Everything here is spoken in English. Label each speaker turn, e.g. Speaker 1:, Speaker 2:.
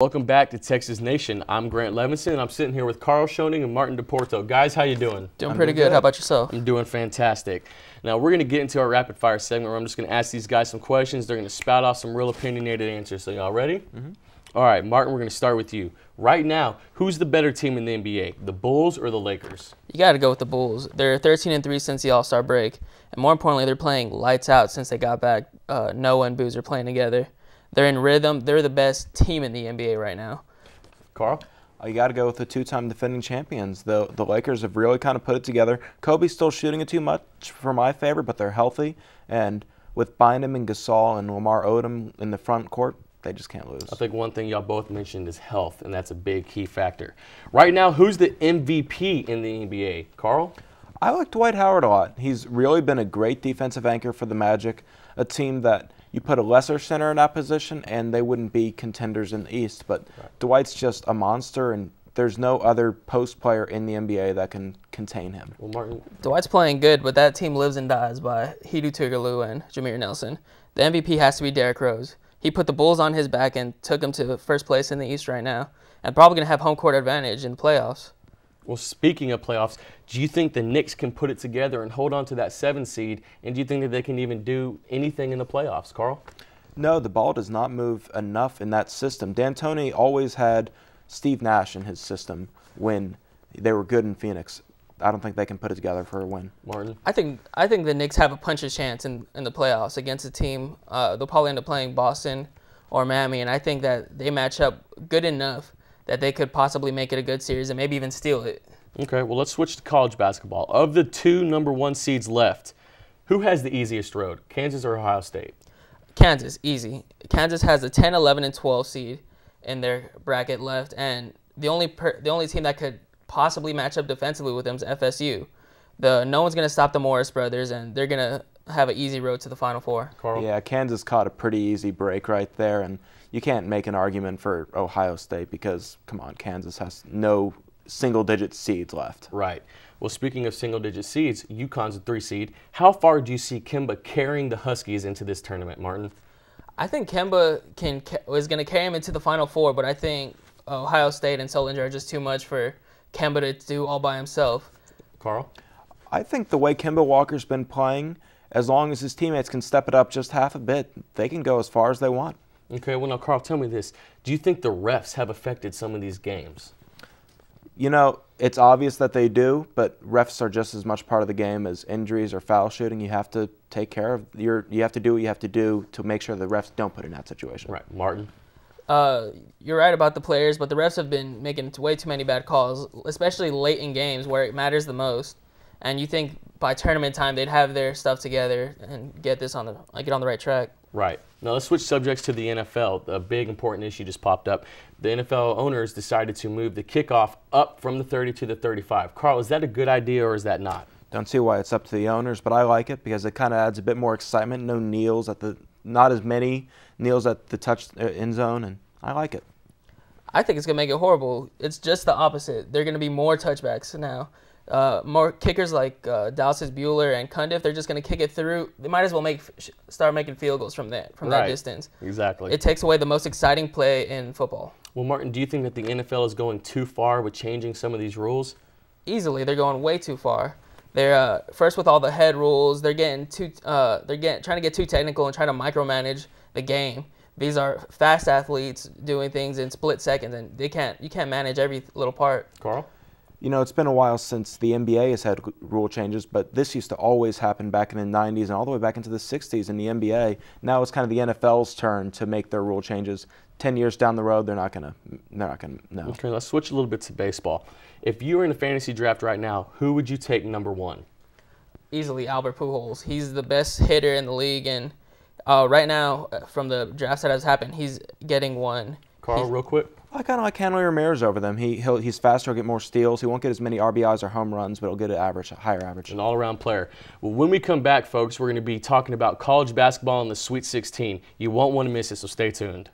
Speaker 1: Welcome back to Texas Nation. I'm Grant Levinson, and I'm sitting here with Karl, Schoening, and Martin Doporto. Guys, how you doing?
Speaker 2: Doing pretty good. How about yourself?
Speaker 1: I'm doing fantastic. Now, we're going to get into our rapid-fire segment where I'm just going to ask these guys some questions. They're going to spout off some real opinionated answers. So y'all ready? Mm-hmm. All right, Martin, we're going to start with you. Right now, who's the better team in the NBA, the Bulls or the Lakers?
Speaker 2: You got to go with the Bulls. They're 13-3 since the All-Star break. And more importantly, they're playing lights out since they got back. Noah and Boozer playing together. They're in rhythm. They're the best team in the NBA right now.
Speaker 1: Karl?
Speaker 3: You got to go with the two-time defending champions. The Lakers have really kind of put it together. Kobe's still shooting it too much for my favor, but they're healthy. And with Bynum and Gasol and Lamar Odom in the front court, they just can't lose.
Speaker 1: I think one thing y'all both mentioned is health, and that's a big key factor. Right now, who's the MVP in the NBA? Karl?
Speaker 3: I like Dwight Howard a lot. He's really been a great defensive anchor for the Magic, a team that you put a lesser center in that position and they wouldn't be contenders in the East. But right. Dwight's just a monster, and there's no other post player in the NBA that can contain him.
Speaker 1: Well, Martin?
Speaker 2: Dwight's playing good, but that team lives and dies by Hedo Turkoglu and Jameer Nelson. The MVP has to be Derrick Rose. He put the Bulls on his back and took them to first place in the East right now, and probably going to have home court advantage in the playoffs.
Speaker 1: Well, speaking of playoffs, do you think the Knicks can put it together and hold on to that 7 seed, and do you think that they can even do anything in the playoffs, Karl?
Speaker 3: No, the ball does not move enough in that system. D'Antoni always had Steve Nash in his system when they were good in Phoenix. I don't think they can put it together for a win.
Speaker 1: Martin?
Speaker 2: I think the Knicks have a puncher's chance in the playoffs against a team. They'll probably end up playing Boston or Miami, and I think that they match up good enough that they could possibly make it a good series and maybe even steal it.
Speaker 1: Okay, well, let's switch to college basketball. Of the 2 number 1 seeds left, who has the easiest road, Kansas or Ohio State?
Speaker 2: Kansas, easy. Kansas has a 10, 11, and 12 seed in their bracket left, and the only team that could possibly match up defensively with them is FSU. No one's going to stop the Morris brothers, and they're going to have an easy road to the Final Four.
Speaker 1: Karl?
Speaker 3: Yeah, Kansas caught a pretty easy break right there, and you can't make an argument for Ohio State because, come on, Kansas has no single-digit seeds left.
Speaker 1: Right. Well, speaking of single-digit seeds, UConn's a 3 seed. How far do you see Kemba carrying the Huskies into this tournament, Martin?
Speaker 2: I think Kemba is going to carry him into the Final Four, but I think Ohio State and Solinger are just too much for Kemba to do all by himself.
Speaker 1: Karl?
Speaker 3: I think the way Kemba Walker's been playing, as long as his teammates can step it up just half a bit, they can go as far as they want.
Speaker 1: Okay, well, now, Karl, tell me this. Do you think the refs have affected some of these games?
Speaker 3: You know, it's obvious that they do, but refs are just as much part of the game as injuries or foul shooting. You have to take care of you have to do what you have to do to make sure the refs don't put in that situation.
Speaker 1: Right. Martin?
Speaker 2: You're right about the players, but the refs have been making way too many bad calls, especially late in games where it matters the most. And you think by tournament time they'd have their stuff together and get this on the right track.
Speaker 1: Right. Now let's switch subjects to the NFL. A big important issue just popped up. The NFL owners decided to move the kickoff up from the 30 to the 35. Karl, is that a good idea or is that not?
Speaker 3: Don't see why it's up to the owners, but I like it because it kind of adds a bit more excitement. No kneels not as many kneels at the touch end zone, and I like it.
Speaker 2: I think it's gonna make it horrible. It's just the opposite. They're gonna be more touchbacks now. More kickers like Dallas Bueller and Cundiff, they're just going to kick it through. They might as well start making field goals from that distance.
Speaker 1: Exactly.
Speaker 2: It takes away the most exciting play in football.
Speaker 1: Well, Martin, do you think that the NFL is going too far with changing some of these rules?
Speaker 2: Easily, they're going way too far. They're first with all the head rules. They're trying to get too technical and trying to micromanage the game. These are fast athletes doing things in split seconds, and you can't manage every little part.
Speaker 1: Karl?
Speaker 3: You know, it's been a while since the NBA has had rule changes, but this used to always happen back in the 90s and all the way back into the 60s in the NBA. Now it's kind of the NFL's turn to make their rule changes. 10 years down the road, they're not gonna no.
Speaker 1: Okay, let's switch a little bit to baseball. If you were in a fantasy draft right now, who would you take number 1?
Speaker 2: Easily Albert Pujols. He's the best hitter in the league, and right now, from the drafts that has happened, he's getting 1.
Speaker 1: Karl, real quick.
Speaker 3: I kind of like Hanley Ramirez over them. He's faster, he'll get more steals. He won't get as many RBIs or home runs, but he'll get a higher average.
Speaker 1: An all-around player. Well, when we come back, folks, we're going to be talking about college basketball in the Sweet 16. You won't want to miss it, so stay tuned.